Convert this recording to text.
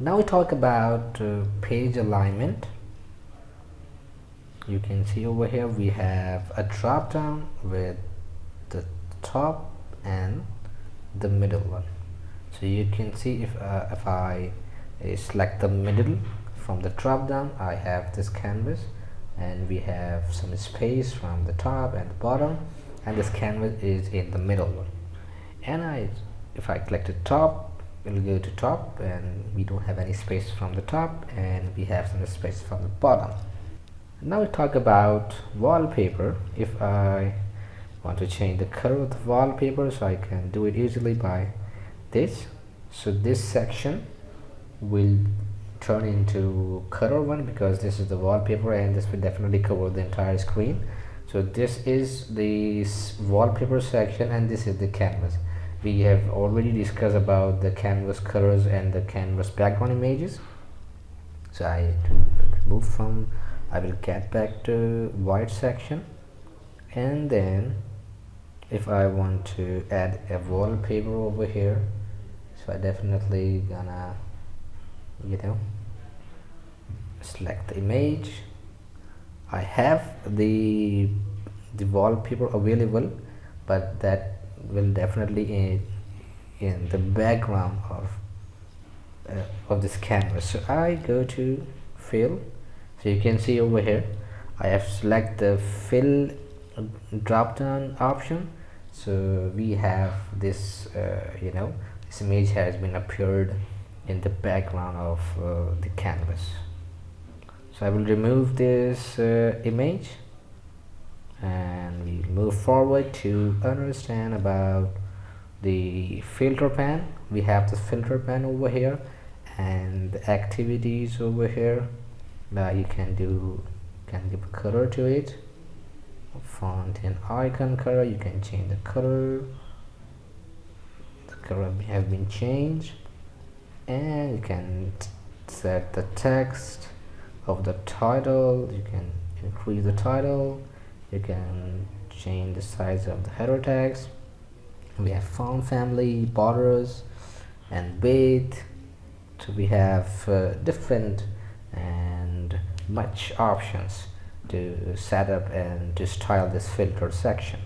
Now we talk about page alignment. You can see over here we have a drop down with the top and the middle one. So you can see if I select the middle from the drop down, I have this canvas and we have some space from the top and the bottom, and this canvas is in the middle one. And if I click the top, it will go to top, and we don't have any space from the top, and we have some space from the bottom. Now we talk about wallpaper. If I want to change the color of the wallpaper, so I can do it easily by this. So this section will turn into color one because this is the wallpaper, and this will definitely cover the entire screen. So this is the wallpaper section, and this is the canvas. We have already discussed about the canvas colors and the canvas background images. So I will get back to white section, and then if I want to add a wallpaper over here, so I definitely gonna select the image. I have the wallpaper available, but that will definitely in the background of this canvas. So I go to fill. So you can see over here I have select the fill drop down option. So we have this this image has been appeared in the background of the canvas. So I will remove this image, and we move forward to understand about the filter pan. We have the filter pan over here and the activities over here. Now you can give a color to it, font and icon color. You can change the color. The color have been changed, and you can set the text of the title. You can increase the title. You can change the size of the header text. We have font family, borders, and width. So we have different and much options to set up and to style this filter section.